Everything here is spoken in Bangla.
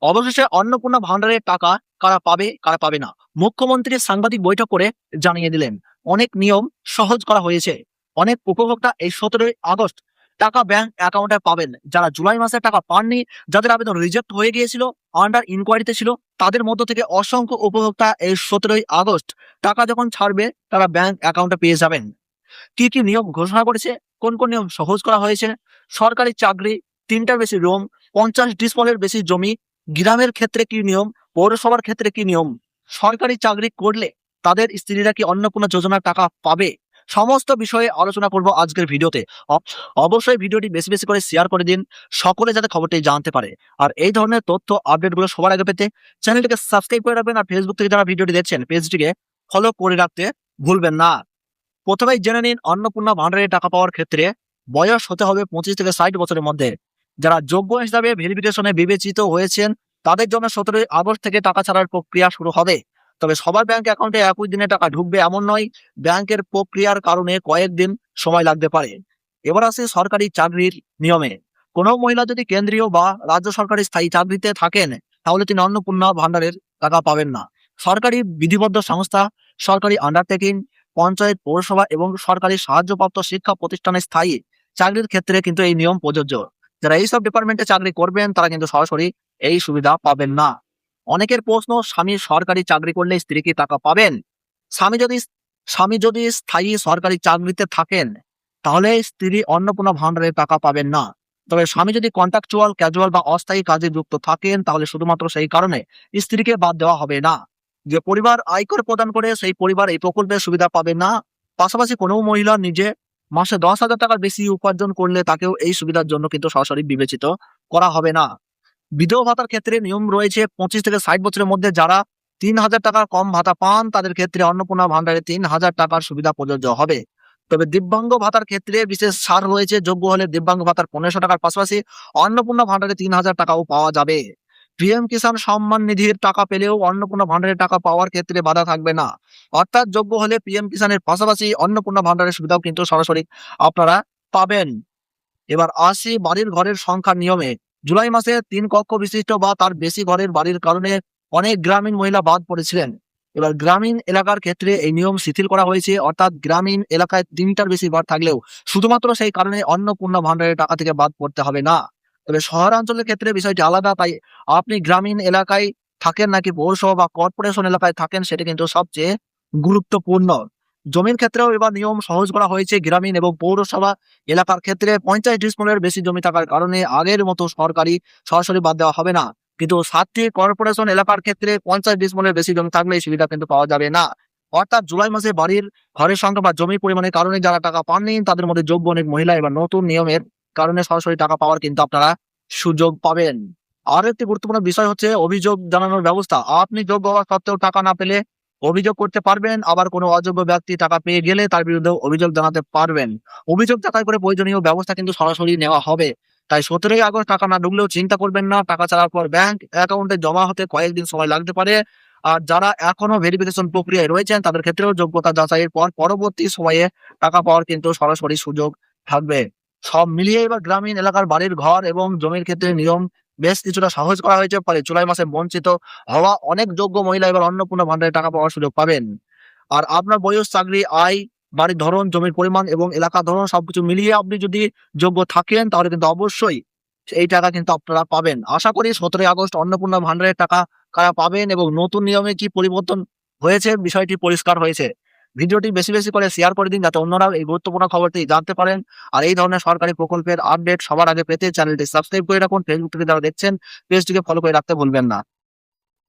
অবশেষে অন্নপূর্ণা ভান্ডারের টাকা কারা পাবে কারা পাবে না, মুখ্যমন্ত্রী সাংবাদিক বৈঠক করে জানিয়ে দিলেন। অনেক নিয়ম সহজ করা হয়েছে। অনেক উপভোক্তা এই 17ই আগস্ট টাকা ব্যাংক অ্যাকাউন্টে পাবেন। যারা জুলাই মাসে টাকা পাননি, যাদের আবেদন রিজেক্ট হয়ে গিয়েছিল, আন্ডার ইনকোয়ারিতে ছিল, তাদের মধ্য থেকে অসংখ্য উপভোক্তা এই 17ই আগস্ট টাকা যখন ছাড়বে তারা ব্যাংক অ্যাকাউন্টে পেয়ে যাবেন। কি কি নিয়ম ঘোষণা করেছে, কোন কোন নিয়ম সহজ করা হয়েছে, সরকারি চাকরি, 3টার বেশি রুম, 50 ডিসিমলের বেশি জমি, গ্রামের ক্ষেত্রে কি নিয়ম, পৌরসভার ক্ষেত্রে কি নিয়ম, সরকারি চাকরি করলে তাদের স্ত্রীরা কি অন্য কোনো যোজনার টাকা পাবে, সমস্ত বিষয়ে আলোচনা করব আজকের ভিডিওতে। অবশ্যই ভিডিওটি বেশি বেশি করে শেয়ার করে দিন, সকলে যাতে খবরটি জানতে পারে। আর এই ধরনের তথ্য আপডেটগুলো সবার আগে পেতে চ্যানেলটিকে সাবস্ক্রাইব করে রাখবেন। আর ফেসবুক থেকে যারা ভিডিওটি দেখছেন পেজটিকে ফলো করে রাখতে ভুলবেন না। প্রথমেই জেনে নিন, অন্নপূর্ণা ভান্ডারের টাকা পাওয়ার ক্ষেত্রে বয়স হতে হবে 25 থেকে 60 বছরের মধ্যে। যারা যোগ্য হিসাবে ভেরিফিকেশনে বিবেচিত হয়েছেন তাদের জন্য 17ই আগস্ট থেকে টাকা ছাড়ার প্রক্রিয়া শুরু হবে। তবে সবার ব্যাংক অ্যাকাউন্টে একই দিনে টাকা ঢুকবে এমন নয়, ব্যাংকের প্রক্রিয়ার কারণে কয়েকদিন সময় লাগতে পারে। এবার আসে সরকারি চাকরির নিয়মে। কোনো মহিলা যদি কেন্দ্রীয় বা রাজ্য সরকারি স্থায়ী চাকরিতে থাকেন তাহলে তিনি অন্নপূর্ণা ভান্ডারের টাকা পাবেন না। সরকারি বিধিবদ্ধ সংস্থা, সরকারি আন্ডারটেকিং, পঞ্চায়েত, পৌরসভা এবং সরকারি সাহায্যপ্রাপ্ত শিক্ষা প্রতিষ্ঠানে স্থায়ী চাকরির ক্ষেত্রে কিন্তু এই নিয়ম প্রযোজ্য। যারা এইসব ডিপার্টমেন্টে চাকরি করবেন তারা কিন্তু সরাসরি এই সুবিধা পাবেন না। অনেকের প্রশ্ন, স্বামী সরকারি চাকরি করলে স্ত্রী কি টাকা পাবেন? স্বামী যদি স্বামী যদি স্থায়ী সরকারি চাকরিতে থাকেন তাহলে স্ত্রী অন্নপূর্ণা ভান্ডারের টাকা পাবেন না। তবে স্বামী যদি কন্ট্রাকচুয়াল, ক্যাজুয়াল বা অস্থায়ী কাজে যুক্ত থাকেন তাহলে শুধুমাত্র সেই কারণে স্ত্রীকে বাদ দেওয়া হবে না। যে পরিবার আয়কর প্রদান করে সেই পরিবার এই প্রকল্পের সুবিধা পাবে না। পাশাপাশি কোনো মহিলা নিজে মাসে 10,000 টাকার বেশি উপার্জন করলে তাকেও এই সুবিধার জন্য কিন্তু সরাসরি বিবেচিত করা হবে না। বিধবা ভাতার ক্ষেত্রে নিয়ম রয়েছে, 25 থেকে 60 বছরের মধ্যে যারা 3,000 টাকার কম ভাতা পান তাদের ক্ষেত্রে অন্নপূর্ণা ভান্ডারে 3,000 টাকার সুবিধা প্রযোজ্য হবে। তবে দিব্যাঙ্গ ভাতার ক্ষেত্রে বিশেষ ছাড় রয়েছে। যোগ্য হলে দিব্যাঙ্গ ভাতার 1500 টাকার পাশাপাশি অন্নপূর্ণা ভান্ডারে 3,000 টাকাও পাওয়া যাবে। পিএম কিষাণ সম্মান নিধির টাকা পেলেও অন্নপূর্ণা ভান্ডারের টাকা পাওয়ার ক্ষেত্রে বাধা থাকবে না। অর্থাৎ যোগ্য হলে পিএম কিষাণের পাশাপাশি অন্নপূর্ণা ভান্ডারের সুবিধাও কিন্তু সরাসরি আপনারা পাবেন। এবার আসি বাড়ির ঘরের সংখ্যার নিয়মে। জুলাই মাসে 3 কক্ষ বিশিষ্ট বা তার বেশি ঘরের বাড়ির কারণে অনেক গ্রামীণ মহিলা বাদ পড়েছিলেন। এবার গ্রামীণ এলাকার ক্ষেত্রে এই নিয়ম শিথিল করা হয়েছে। অর্থাৎ গ্রামীণ এলাকায় 3টার বেশি ঘর থাকলেও শুধুমাত্র সেই কারণে অন্নপূর্ণা ভান্ডারের টাকা থেকে বাদ পড়তে হবে না। তবে শহরাঞ্চলের ক্ষেত্রে বিষয়টি আলাদা। তাই আপনি গ্রামীণ এলাকায় থাকেন নাকি পৌরসভা বা কর্পোরেশন এলাকায় থাকেন সেটা কিন্তু সবচেয়ে গুরুত্বপূর্ণ। জমির ক্ষেত্রেও এবার নিয়ম সহজ করা হয়েছে। গ্রামীণ এবং পৌরসভা এলাকার ক্ষেত্রে 50 ডিসিমলের বেশি জমি থাকার কারণে আগের মতো সরকারি সরাসরি বাদ দেওয়া হবে না। কিন্তু 7টি কর্পোরেশন এলাকার ক্ষেত্রে 50 ডিসিমলের বেশি জমি থাকলে এই সুবিধা কিন্তু পাওয়া যাবে না। অর্থাৎ জুলাই মাসে বাড়ির ঘরের সংখ্যা বা জমির পরিমাণের কারণে যারা টাকা পাননি তাদের মধ্যে যোগ্য অনেক মহিলা এবার নতুন নিয়মের কারণে সরাসরি টাকা পাওয়ার কিন্তু আপনারা সুযোগ পাবেন। আরো একটি গুরুত্বপূর্ণ বিষয় হচ্ছে অভিযোগ জানানোর ব্যবস্থা। আপনি যোগ্য হওয়া সত্ত্বেও টাকা না পেলে অভিযোগ করতে পারবেন। আবার কোনো অযোগ্য ব্যক্তি টাকা পেয়ে গেলে তার বিরুদ্ধে অভিযোগ জানাতে পারবেন। অভিযোগ যাচাই করে প্রয়োজনীয় ব্যবস্থা কিন্তু সরাসরি নেওয়া হবে। তাই 17ই আগস্ট টাকা না ঢুকলেও চিন্তা করবেন না। টাকা ছাড়ার পর ব্যাংক অ্যাকাউন্টে জমা হতে কয়েকদিন সময় লাগতে পারে। আর যারা এখনো ভেরিফিকেশন প্রক্রিয়ায় রয়েছেন তাদের ক্ষেত্রেও যোগ্যতা যাচাইয়ের পর পরবর্তী সময়ে টাকা পাওয়ার কিন্তু সরাসরি সুযোগ থাকবে। সব মিলিয়ে এবার গ্রামীণ এলাকার বাড়ির ঘর এবং জমির ক্ষেত্রে নিয়ম বেশ কিছুটা সহজ করা হয়েছে। ফলে জুলাই মাসে বঞ্চিত হওয়া অনেক যোগ্য মহিলা এবার অন্নপূর্ণা ভান্ডারে টাকা পাওয়ার সুযোগ পাবেন। আর আপনার বয়স, চাকরি, আয়, বাড়ির ধরন, জমির পরিমাণ এবং এলাকার ধরন সবকিছু মিলিয়ে আপনি যদি যোগ্য থাকেন তাহলে কিন্তু অবশ্যই এই টাকা কিন্তু আপনারা পাবেন। আশা করি 17ই আগস্ট অন্নপূর্ণা ভান্ডারের টাকা কারা পাবেন এবং নতুন নিয়মে কি পরিবর্তন হয়েছে বিষয়টি পরিষ্কার হয়েছে। ভিডিওটি বেশি বেশি করে শেয়ার করে দিন যাতে অন্যরাও এই গুরুত্বপূর্ণ খবরটি জানতে পারেন। আর এই ধরনের সরকারি প্রকল্পের আপডেট সবার আগে পেতে চ্যানেলটি সাবস্ক্রাইব করে রাখুন। ফেসবুক থেকে যারা দেখছেন পেজটিকে ফলো করে রাখতে ভুলবেন না।